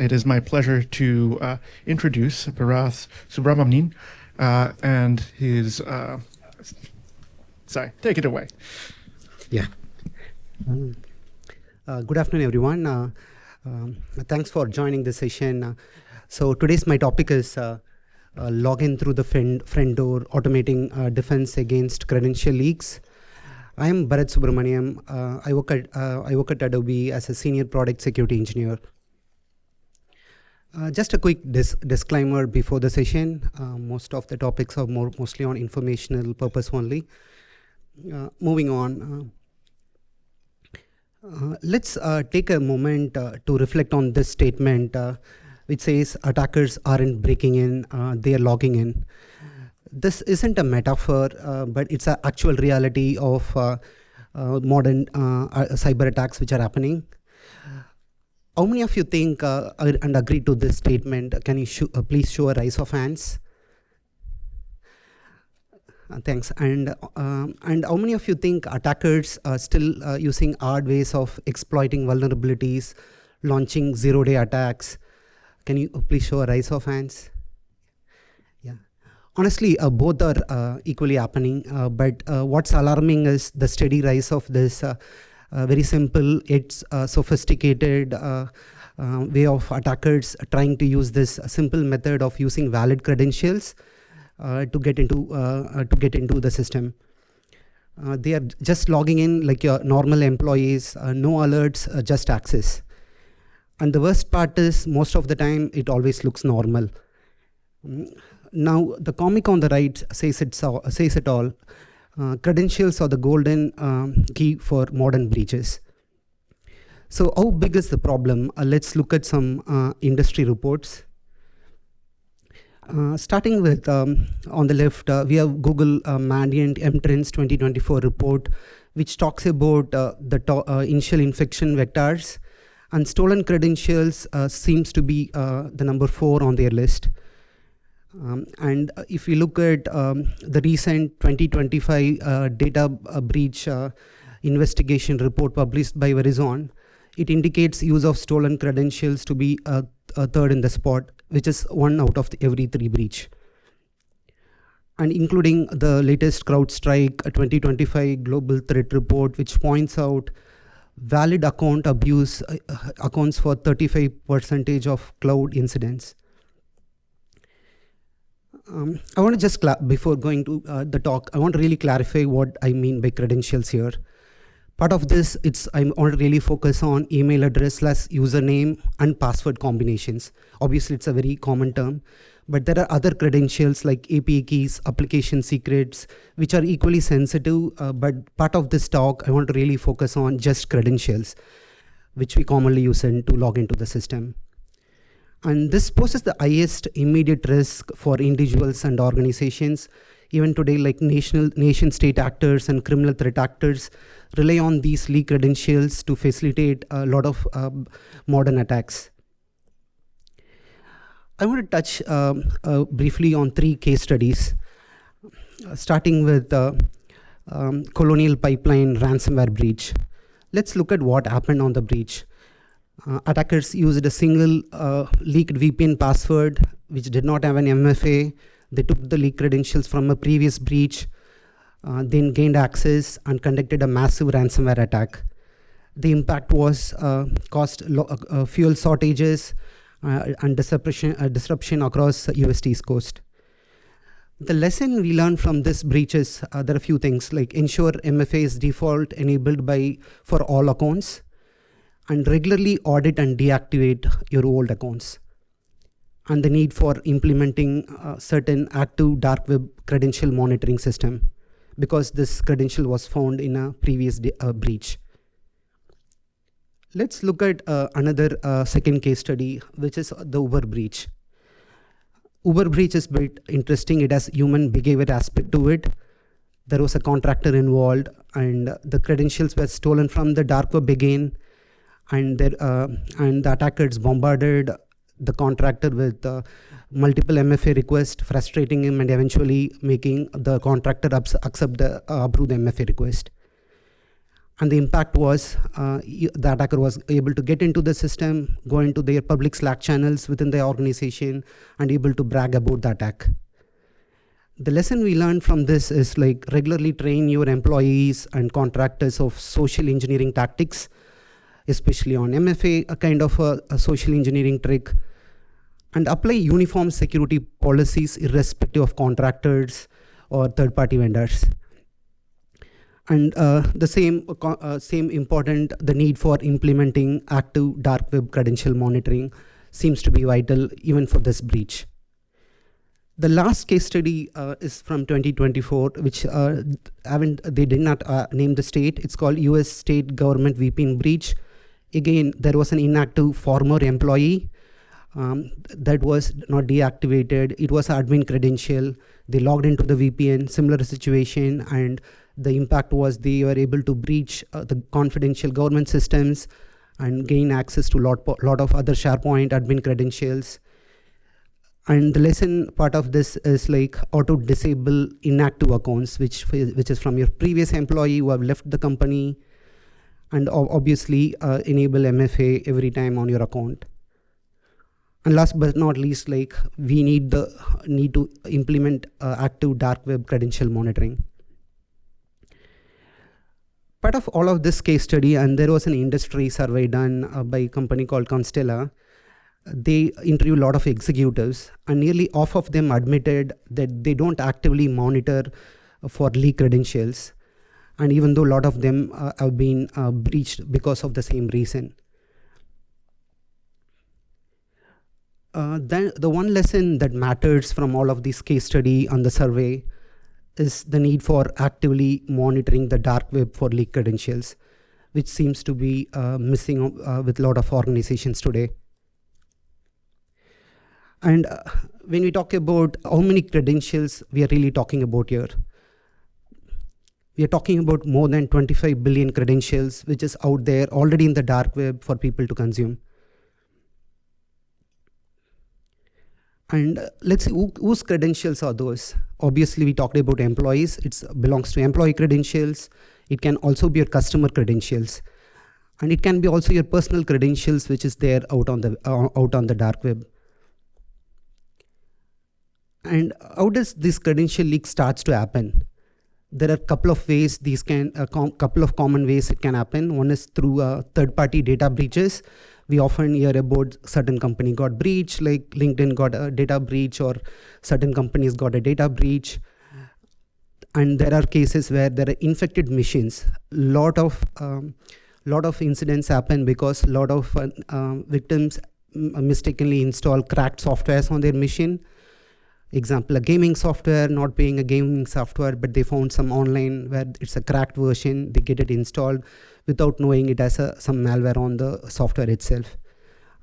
it is my pleasure to introduce Barath Subramaniam and his. Sorry, take it away. Yeah. Good afternoon, everyone. Thanks for joining the session. So today's my topic is login through the front door, automating defense against credential leaks. I am Barath Subramaniam. I work at Adobe as a senior product security engineer. Just a quick disclaimer before the session. Most of the topics are mostly on informational purpose only. Moving on. Let's take a moment to reflect on this statement, which says attackers aren't breaking in, they are logging in. This isn't a metaphor, but it's an actual reality of modern cyber attacks which are happening. How many of you think and agree to this statement? Can you please show a raise of hands? Thanks. And how many of you think attackers are still using odd ways of exploiting vulnerabilities, launching zero-day attacks? Can you please show a raise of hands? Yeah. Honestly, both are equally happening, but what's alarming is the steady rise of this very simple, it's sophisticated way of attackers trying to use this simple method of using valid credentials to get into the system. They are just logging in like your normal employees, no alerts, just access. And the worst part is most of the time it always looks normal. Now the comic on the right says it all. Credentials are the golden key for modern breaches. So how big is the problem? Let's look at some industry reports. Starting with on the left, we have Google Mandiant M-Trends 2024 report, which talks about the initial infection vectors, and stolen credentials seems to be the number 4 on their list. And if you look at the recent 2025 data breach investigation report published by Verizon, it indicates use of stolen credentials to be a third in the spot, which is 1 out of every 3 breach. And including the latest CrowdStrike 2025 global threat report, which points out valid account abuse accounts for 35% of cloud incidents. I want to just, before going to the talk, I want to really clarify what I mean by credentials here. Part of this, I want to really focus on email address / username and password combinations. Obviously, it's a very common term, but there are other credentials like API keys, application secrets, which are equally sensitive, but part of this talk, I want to really focus on just credentials, which we commonly use to log into the system. And this poses the highest immediate risk for individuals and organizations. Even today, like nation-state actors and criminal threat actors rely on these leak credentials to facilitate a lot of modern attacks. I want to touch briefly on 3 case studies, starting with Colonial Pipeline ransomware breach. Let's look at what happened on the breach. Attackers used a single leaked VPN password, which did not have an MFA. They took the leaked credentials from a previous breach, then gained access and conducted a massive ransomware attack. The impact was caused fuel shortages and disruption across US East Coast. The lesson we learned from this breach is there are a few things, like ensure MFA is default enabled for all accounts, and regularly audit and deactivate your old accounts, and the need for implementing certain active dark web credential monitoring system, because this credential was found in a previous breach. Let's look at another second case study, which is the Uber breach. Uber breach is a bit interesting. It has human behavior aspect to it. There was a contractor involved, and the credentials were stolen from the dark web again, and the attackers bombarded the contractor with multiple MFA requests, frustrating him and eventually making the contractor approve the MFA request. And the impact was the attacker was able to get into the system, go into their public Slack channels within the organization, and able to brag about the attack. The lesson we learned from this is like regularly train your employees and contractors of social engineering tactics, especially on MFA, a kind of a social engineering trick, and apply uniform security policies irrespective of contractors or third-party vendors. And the same important, the need for implementing active dark web credential monitoring seems to be vital even for this breach. The last case study is from 2024, which they did not name the state. It's called US State Government VPN breach. Again, there was an inactive former employee that was not deactivated. It was admin credential. They logged into the VPN, similar situation, and the impact was they were able to breach the confidential government systems and gain access to lot of other SharePoint admin credentials. And the lesson part of this is like auto disable inactive accounts, which is from your previous employee who have left the company, and obviously enable MFA every time on your account. And last but not least, like we need to implement active dark web credential monitoring. Part of all of this case study, and there was an industry survey done by a company called Constella. They interviewed a lot of executives, and nearly half of them admitted that they don't actively monitor for leak credentials. And even though a lot of them have been breached because of the same reason. Then the one lesson that matters from all of this case study on the survey is the need for actively monitoring the dark web for leak credentials, which seems to be missing with a lot of organizations today. And when we talk about how many credentials we are really talking about here, we are talking about more than 25 billion credentials, which is out there already in the dark web for people to consume. And let's see whose credentials are those. Obviously, we talked about employees. It belongs to employee credentials. It can also be your customer credentials. And it can be also your personal credentials, which is there out on the dark web. And how does this credential leak starts to happen? There are a couple of ways these can, couple of common ways it can happen. One is through third-party data breaches. We often hear about certain company got breached, like LinkedIn got a data breach, or certain companies got a data breach. And there are cases where there are infected machines. Lot of incidents happen because a lot of victims mistakenly install cracked softwares on their machine. Example, a gaming software not being a gaming software, but they found some online where it's a cracked version. They get it installed without knowing it has some malware on the software itself.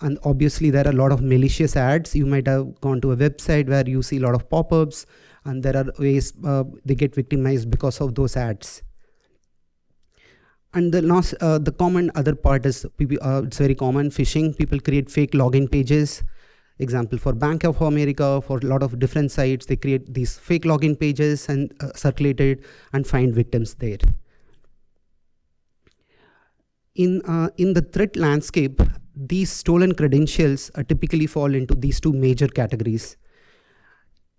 And obviously there are a lot of malicious ads. You might have gone to a website where you see a lot of pop-ups, and there are ways they get victimized because of those ads. And the common other part is, it's very common, phishing. People create fake login pages. Example, for Bank of America, for a lot of different sites, they create these fake login pages and circulate it and find victims there. In the threat landscape, these stolen credentials typically fall into these two major categories.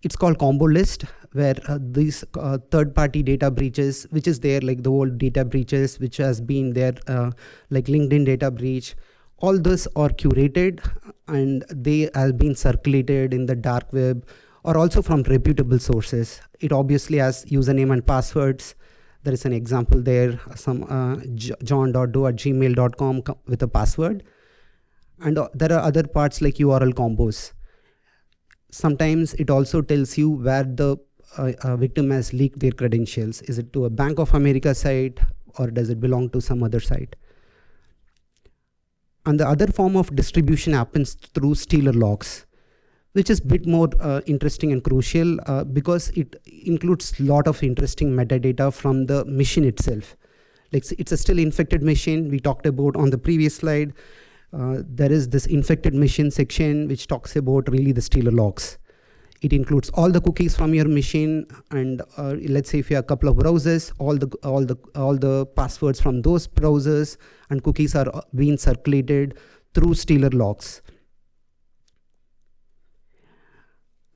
It's called combo list, where these third-party data breaches, which is there, like the old data breaches, which has been there, like LinkedIn data breach. All those are curated and they have been circulated in the dark web or also from reputable sources. It obviously has username and passwords. There is an example there, some john.doe@gmail.com with a password. And there are other parts like URL combos. Sometimes it also tells you where the victim has leaked their credentials. Is it to a Bank of America site or does it belong to some other site? And the other form of distribution happens through stealer logs, which is a bit more interesting and crucial because it includes a lot of interesting metadata from the machine itself. Like it's a still infected machine we talked about on the previous slide. There is this infected machine section which talks about really the stealer logs. It includes all the cookies from your machine, and let's say if you have a couple of browsers, all the passwords from those browsers and cookies are being circulated through stealer logs.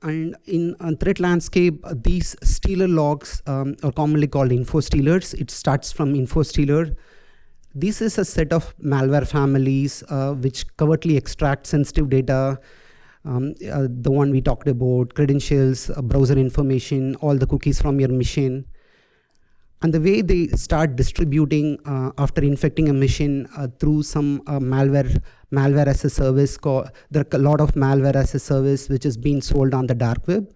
And in a threat landscape, these stealer logs are commonly called info stealers. It starts from info stealer. This is a set of malware families which covertly extract sensitive data. The one we talked about, credentials, browser information, all the cookies from your machine. And the way they start distributing after infecting a machine through some malware as a service. There are a lot of malware as a service which is being sold on the dark web,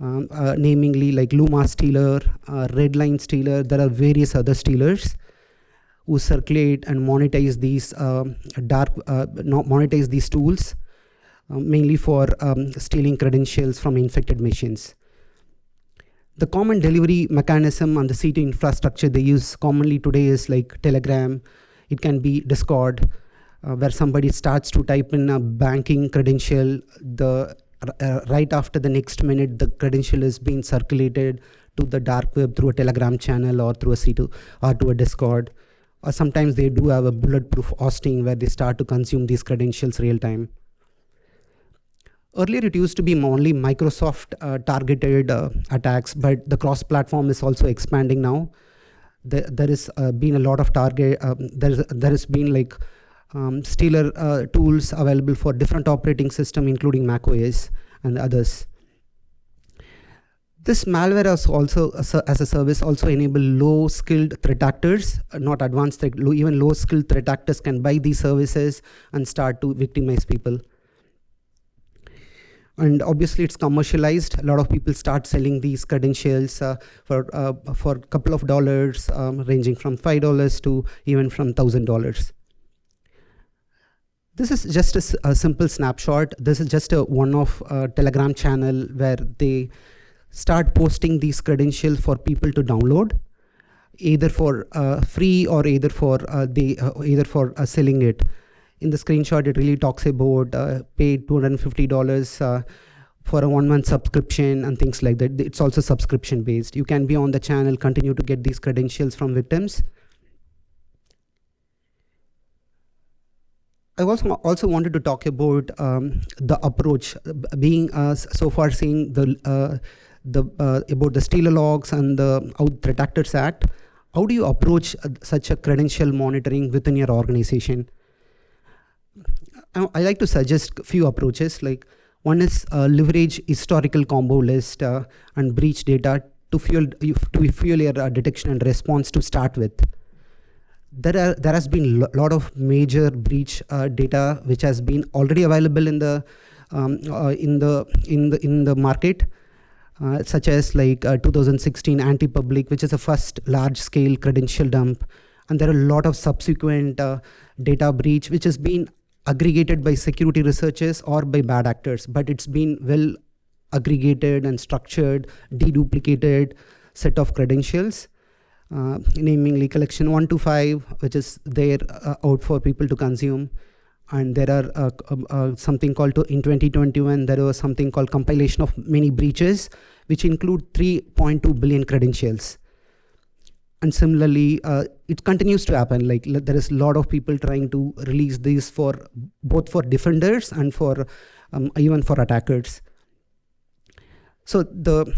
namely like Luma stealer, Redline stealer. There are various other stealers who circulate and monetize these monetize these tools, mainly for stealing credentials from infected machines. The common delivery mechanism on the C2 infrastructure they use commonly today is like Telegram. It can be Discord, where somebody starts to type in a banking credential. Right after the next minute, the credential is being circulated to the dark web through a Telegram channel or through a C2 or to a Discord. Or sometimes they do have a bulletproof hosting where they start to consume these credentials real time. Earlier, it used to be only Microsoft targeted attacks, but the cross-platform is also expanding now. There has been a lot of target. There has been like stealer tools available for different operating system, including macOS and others. This malware has also, as a service, also enable low-skilled threat actors, not advanced, even low-skilled threat actors can buy these services and start to victimize people. And obviously, it's commercialized. A lot of people start selling these credentials for a couple of dollars, ranging from $5 to even from $1,000. This is just a simple snapshot. This is just a one-off Telegram channel where they start posting these credentials for people to download, either for free or either for selling it. In the screenshot, it really talks about pay $250 for a 1-month subscription and things like that. It's also subscription based. You can be on the channel, continue to get these credentials from victims. I also wanted to talk about the approach, being so far seeing about the stealer logs and the Threat Actors Act. How do you approach such a credential monitoring within your organization? I like to suggest a few approaches. Like one is leverage historical combo list and breach data to fuel your detection and response to start with. There has been a lot of major breach data which has been already available in the market, such as like 2016 anti-public, which is a first large-scale credential dump, and there are a lot of subsequent data breach which has been aggregated by security researchers or by bad actors, but it's been well aggregated and structured, deduplicated set of credentials. Namely collection 1 to 5, which is there out for people to consume. And there are something called, in 2021, there was something called compilation of many breaches, which include 3.2 billion credentials. And similarly, it continues to happen. Like there is a lot of people trying to release these for both for defenders and for even for attackers. So the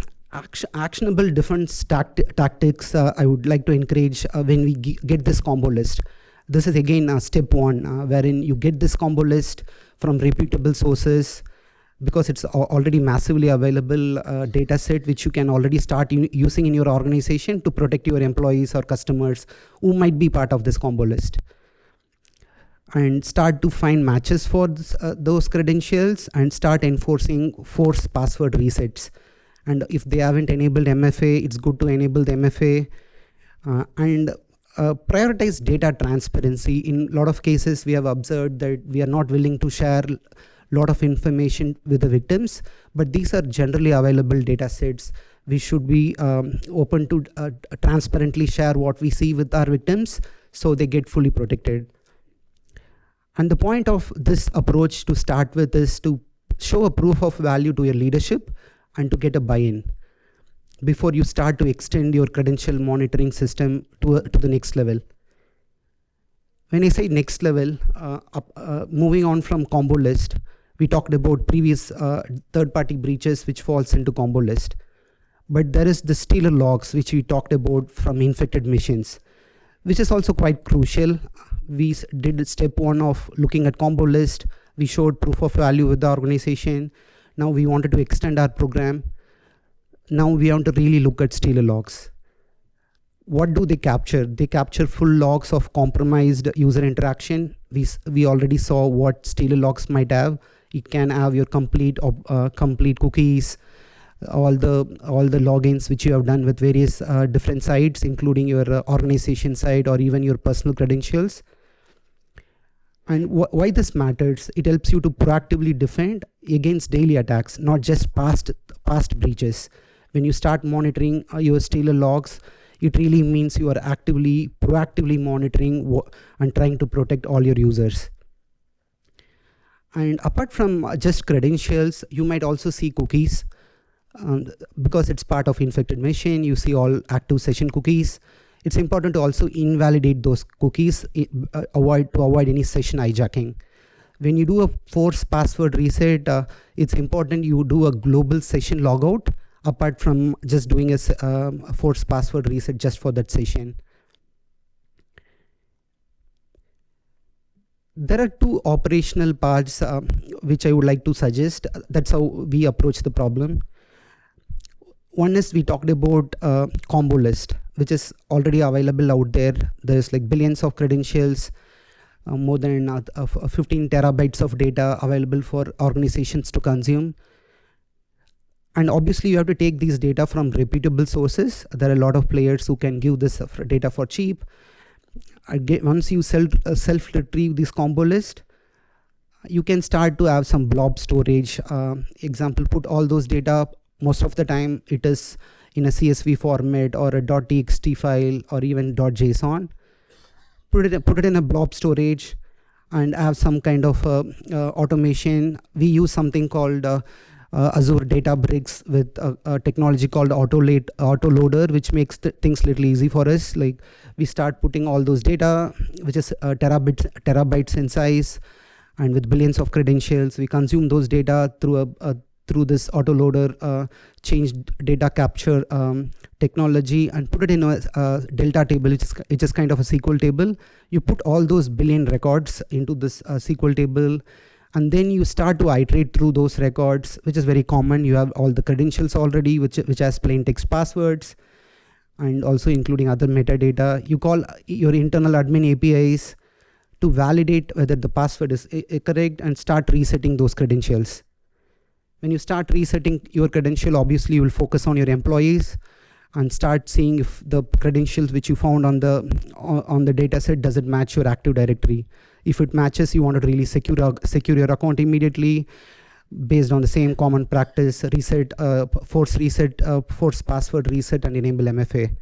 actionable defense tactics I would like to encourage when we get this combo list. This is again step 1, wherein you get this combo list from reputable sources, because it's already massively available data set which you can already start using in your organization to protect your employees or customers who might be part of this combo list. And start to find matches for those credentials and start enforcing forced password resets. And if they haven't enabled MFA, it's good to enable the MFA. And prioritize data transparency. In a lot of cases, we have observed that we are not willing to share a lot of information with the victims, but these are generally available data sets. We should be open to transparently share what we see with our victims so they get fully protected. And the point of this approach to start with is to show a proof of value to your leadership and to get a buy-in before you start to extend your credential monitoring system to the next level. When I say next level, moving on from combo list, we talked about previous third-party breaches which falls into combo list. But there is the stealer logs which we talked about from infected machines, which is also quite crucial. We did step 1 of looking at combo list. We showed proof of value with the organization. Now we wanted to extend our program. Now we want to really look at stealer logs. What do they capture? They capture full logs of compromised user interaction. We already saw what stealer logs might have. It can have your complete cookies, all the logins which you have done with various different sites, including your organization site or even your personal credentials. And why this matters? It helps you to proactively defend against daily attacks, not just past breaches. When you start monitoring your stealer logs, it really means you are proactively monitoring and trying to protect all your users. And apart from just credentials, you might also see cookies. Because it's part of infected machine, you see all active session cookies. It's important to also invalidate those cookies to avoid any session hijacking. When you do a forced password reset, it's important you do a global session logout apart from just doing a forced password reset just for that session. There are 2 operational parts which I would like to suggest. That's how we approach the problem. One is we talked about combo list, which is already available out there. There's like billions of credentials, more than 15 terabytes of data available for organizations to consume. And obviously you have to take these data from reputable sources. There are a lot of players who can give this data for cheap. Once you self-retrieve this combo list, you can start to have some blob storage. Example, put all those data. Most of the time it is in a CSV format or a .txt file or even .json. Put it in a blob storage and have some kind of automation. We use something called Azure Databricks with a technology called Autoloader, which makes things little easy for us. Like we start putting all those data, which is terabytes in size, and with billions of credentials, we consume those data through this autoloader change data capture technology and put it in a delta table, which is kind of a SQL table. You put all those billion records into this SQL table, and then you start to iterate through those records, which is very common. You have all the credentials already, which has plain text passwords, and also including other metadata. You call your internal admin APIs to validate whether the password is correct and start resetting those credentials. When you start resetting your credential, obviously you will focus on your employees and start seeing if the credentials which you found on the data set does it match your Active Directory. If it matches, you want to really secure your account immediately based on the same common practice, force password reset, and enable MFA.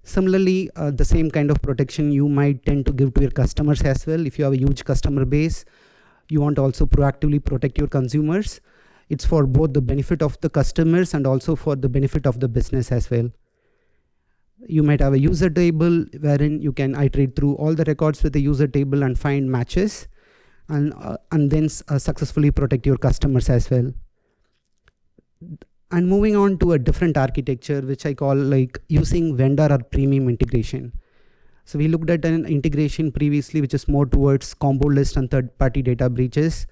Similarly, the same kind of protection you might tend to give to your customers as well. If you have a huge customer base, you want to also proactively protect your consumers. It's for both the benefit of the customers and also for the benefit of the business as well. You might have a user table wherein you can iterate through all the records with the user table and find matches, and then successfully protect your customers as well. And moving on to a different architecture, which I call like using vendor or premium integration. So we looked at an integration previously, which is more towards combo list and third-party data breaches,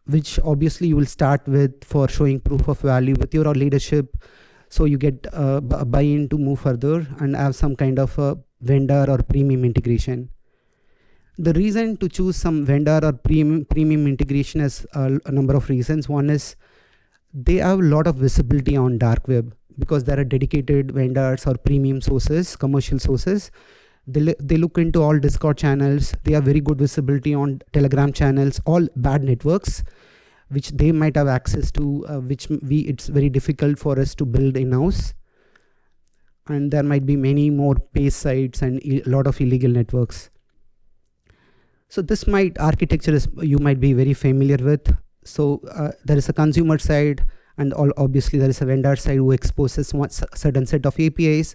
which obviously you will start with for showing proof of value with your leadership. So you get a buy-in to move further and have some kind of a vendor or premium integration. The reason to choose some vendor or premium integration is a number of reasons. One is they have a lot of visibility on dark web because there are dedicated vendors or premium sources, commercial sources. They look into all Discord channels. They have very good visibility on Telegram channels, all bad networks, which they might have access to, it's very difficult for us to build in-house. And there might be many more paste sites and a lot of illegal networks. So this architecture you might be very familiar with. So there is a consumer side, and obviously there is a vendor side who exposes one certain set of APIs.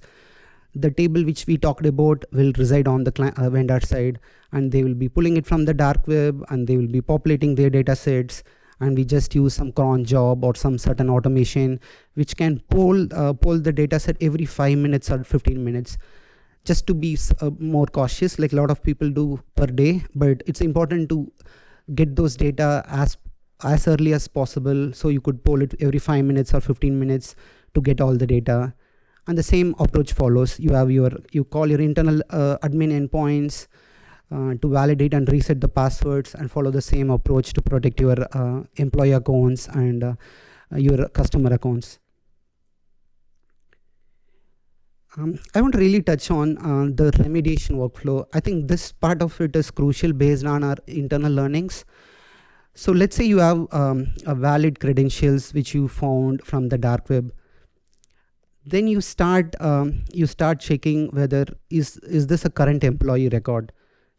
The table which we talked about will reside on the vendor side, and they will be pulling it from the dark web, and they will be populating their data sets, and we just use some cron job or some certain automation which can pull the data set every 5 minutes or 15 minutes, just to be more cautious, like a lot of people do per day. But it's important to get those data as early as possible, so you could poll it every 5 minutes or 15 minutes to get all the data. And the same approach follows. You call your internal admin endpoints to validate and reset the passwords, and follow the same approach to protect your employee accounts and your customer accounts. I want to really touch on the remediation workflow. I think this part of it is crucial based on our internal learnings. So let's say you have a valid credentials which you found from the dark web. Then you start checking whether is this a current employee record.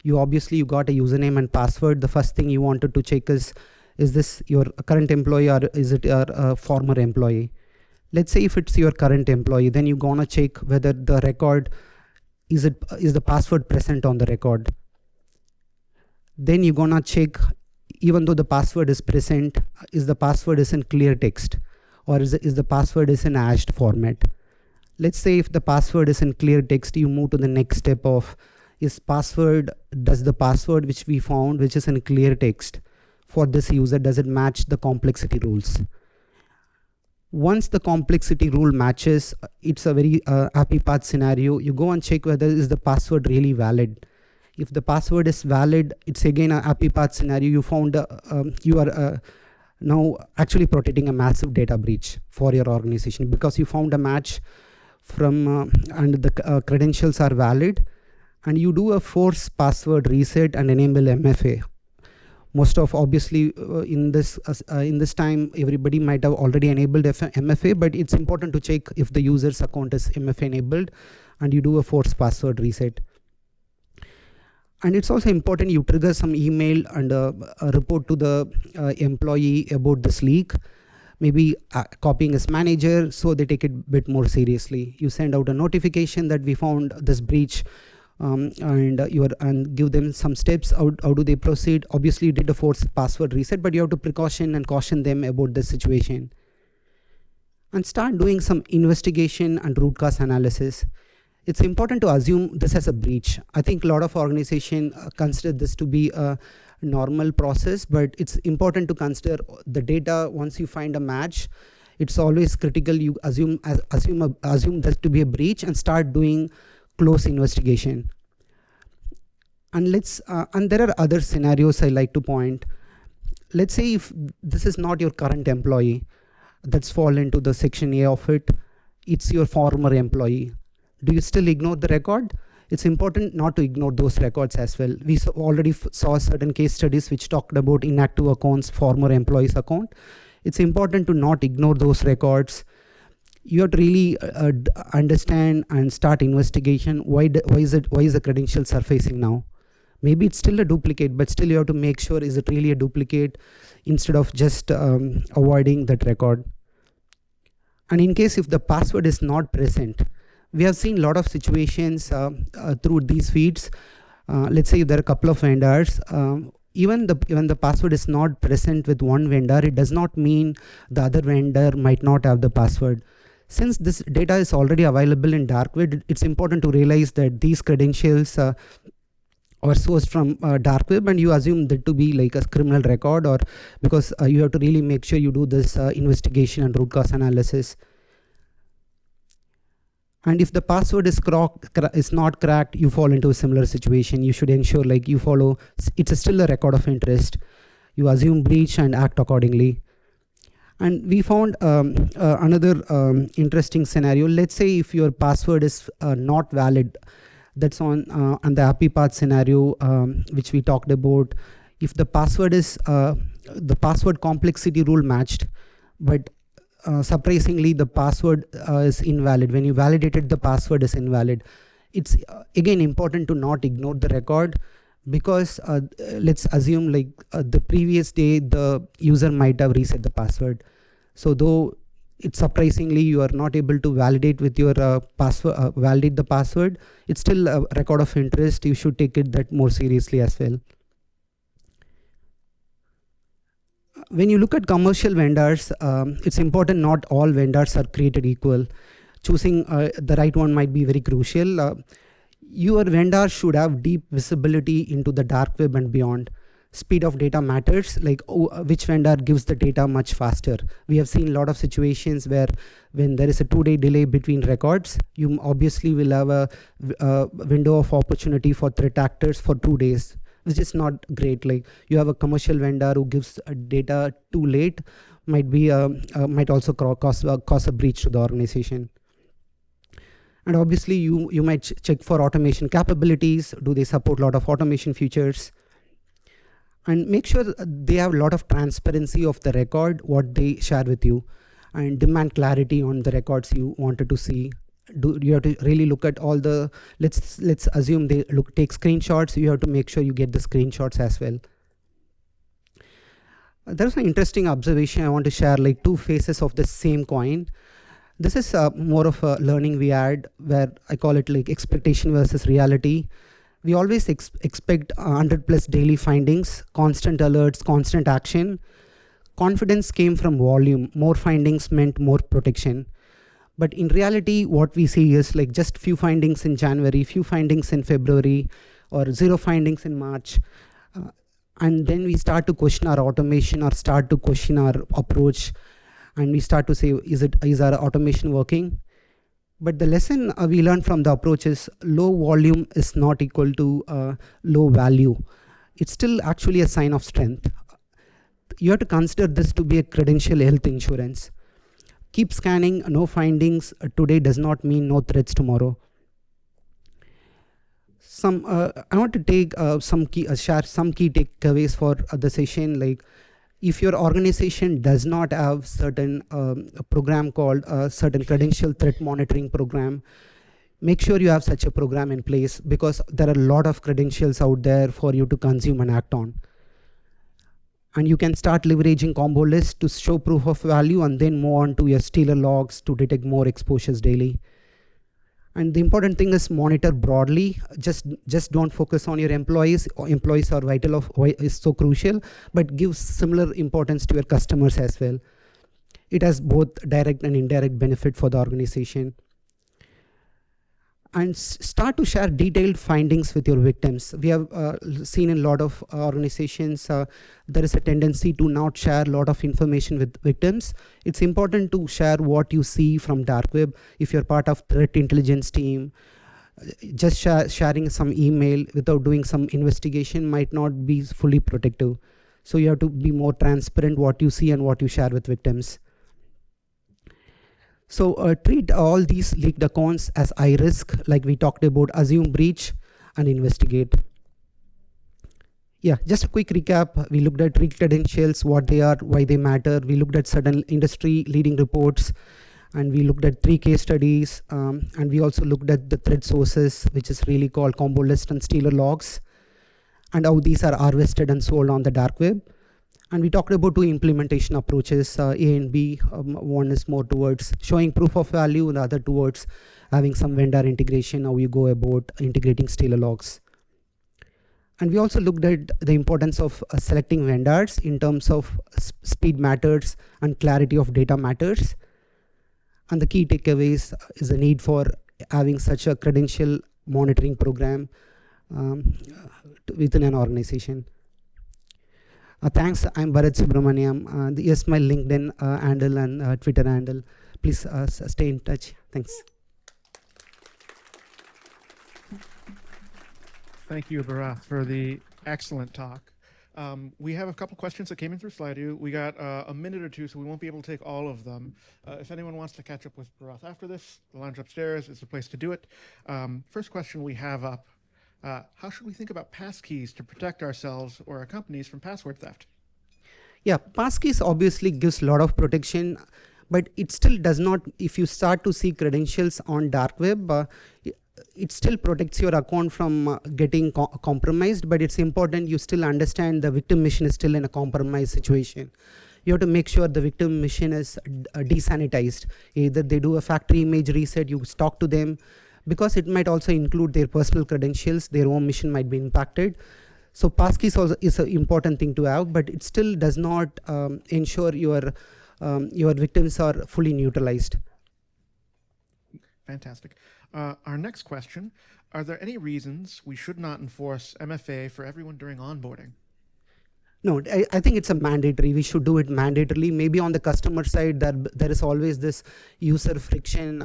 You got a username and password. The first thing you wanted to check is this your current employee or is it your former employee? Let's say if it's your current employee, then you're gonna check whether the record is the password present on the record. Then you're gonna check, even though the password is present, is the password in clear text, or is the password in hashed format. Let's say if the password is in clear text, you move to the next step of does the password which we found, which is in clear text for this user, does it match the complexity rules? Once the complexity rule matches, it's a very happy path scenario. You go and check whether is the password really valid. If the password is valid, it's again a happy path scenario. You found you are now actually protecting a massive data breach for your organization, because you found a match from and the credentials are valid, and you do a force password reset and enable MFA. Most of obviously in this time everybody might have already enabled MFA, but it's important to check if the user's account is MFA enabled, and you do a force password reset. And it's also important you trigger some email and a report to the employee about this leak, maybe copying his manager so they take it a bit more seriously. You send out a notification that we found this breach, and give them some steps. How do they proceed? Obviously you did a force password reset, but you have to caution them about the situation, and start doing some investigation and root cause analysis. It's important to assume this as a breach. I think a lot of organizations consider this to be a normal process, but it's important to consider the data. Once you find a match, it's always critical you assume that to be a breach and start doing close investigation. And there are other scenarios I like to point. Let's say if this is not your current employee, that's fall into the section A of it, it's your former employee. Do you still ignore the record? It's important not to ignore those records as well. We already saw certain case studies which talked about inactive accounts, former employees account. It's important to not ignore those records. You have to really understand and start investigation. Why is the credential surfacing now? Maybe it's still a duplicate, but still you have to make sure, is it really a duplicate, instead of just avoiding that record. And in case if the password is not present, we have seen a lot of situations through these feeds. Let's say there are a couple of vendors. Even the password is not present with one vendor, it does not mean the other vendor might not have the password. Since this data is already available in dark web, it's important to realize that these credentials are sourced from dark web, and you assume that to be like a criminal record, or because you have to really make sure you do this investigation and root cause analysis. And if the password is not cracked, you fall into a similar situation. You should ensure like you follow, it's still a record of interest. You assume breach and act accordingly. And we found another interesting scenario. Let's say if your password is not valid, that's on the happy path scenario, which we talked about. If the password is the password complexity rule matched, but surprisingly the password is invalid. When you validated, the password is invalid. It's again important to not ignore the record, because let's assume like the previous day the user might have reset the password. So though it's surprisingly you are not able to validate with your password, validate the password, it's still a record of interest. You should take it that more seriously as well. When you look at commercial vendors, it's important not all vendors are created equal. Choosing the right one might be very crucial. Your vendor should have deep visibility into the dark web and beyond. Speed of data matters, like which vendor gives the data much faster. We have seen a lot of situations where when there is a 2-day delay between records, you obviously will have a window of opportunity for threat actors for 2 days, which is not great. Like you have a commercial vendor who gives data too late, might also cause a breach to the organization. And obviously you might check for automation capabilities. Do they support a lot of automation features? And make sure they have a lot of transparency of the record, what they share with you, and demand clarity on the records you wanted to see. You have to really look at all the, let's assume they take screenshots. You have to make sure you get the screenshots as well. There's an interesting observation I want to share, like 2 faces of the same coin. This is more of a learning we had, where I call it like expectation versus reality. We always expect 100+ daily findings, constant alerts, constant action. Confidence came from volume. More findings meant more protection. But in reality, what we see is like just few findings in January, few findings in February, or 0 findings in March. And then we start to question our automation or start to question our approach. And we start to say, is our automation working? But the lesson we learned from the approach is low volume is not equal to low value. It's still actually a sign of strength. You have to consider this to be a credential health insurance. Keep scanning. No findings today does not mean no threats tomorrow. I want to take share some key takeaways for the session. Like, if your organization does not have certain a program called certain credential threat monitoring program, make sure you have such a program in place, because there are a lot of credentials out there for you to consume and act on. And you can start leveraging combo lists to show proof of value and then move on to your stealer logs to detect more exposures daily. And the important thing is monitor broadly. Just don't focus on your employees. Employees are vital, is so crucial, but give similar importance to your customers as well. It has both direct and indirect benefit for the organization. And start to share detailed findings with your victims. We have seen in a lot of organizations, there is a tendency to not share a lot of information with victims. It's important to share what you see from dark web. If you're part of threat intelligence team, just sharing some email without doing some investigation might not be fully protective. So you have to be more transparent what you see and what you share with victims. So treat all these leaked accounts as high risk, like we talked about, assume breach and investigate. Yeah, just a quick recap. We looked at weak credentials, what they are, why they matter. We looked at certain industry leading reports, and we looked at 3 case studies. And we also looked at the threat sources, which is really called combo list and stealer logs, and how these are harvested and sold on the dark web. And we talked about 2 implementation approaches, A and B. One is more towards showing proof of value, and the other towards having some vendor integration, how you go about integrating stealer logs. And we also looked at the importance of selecting vendors in terms of speed matters and clarity of data matters. And the key takeaways is the need for having such a credential monitoring program within an organization. Thanks. I'm Barath Subramaniam. Here's my LinkedIn handle and Twitter handle. Please stay in touch. Thanks. Thank you, Barath, for the excellent talk. We have a couple questions that came in through Slido. We got a minute or 2, so we won't be able to take all of them. If anyone wants to catch up with Barath after this, the lounge upstairs is the place to do it. First question we have up. How should we think about passkeys to protect ourselves or our companies from password theft? Yeah, passkeys obviously gives a lot of protection, but it still does not. If you start to see credentials on dark web, it still protects your account from getting compromised, but it's important you still understand the victim machine is still in a compromised situation. You have to make sure the victim machine is desanitized. Either they do a factory image reset, you talk to them, because it might also include their personal credentials, their own machine might be impacted. So passkeys also is an important thing to have, but it still does not ensure your victims are fully neutralized. Fantastic. Our next question, are there any reasons we should not enforce MFA for everyone during onboarding? No, I think it's a mandatory. We should do it mandatorily. Maybe on the customer side, there is always this user friction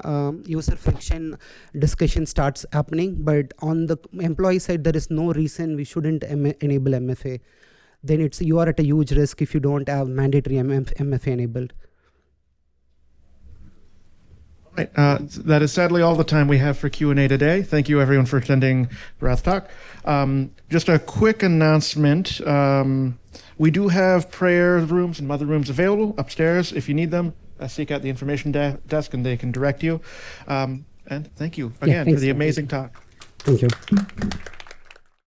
discussion starts happening. But on the employee side, there is no reason we shouldn't enable MFA. Then you are at a huge risk if you don't have mandatory MFA enabled. Right. That is sadly all the time we have for Q&A today. Thank you everyone for attending Barath Talk. Just a quick announcement. We do have prayer rooms and mother rooms available upstairs. If you need them, seek out the information desk and they can direct you. And thank you again for the amazing talk. Thank you.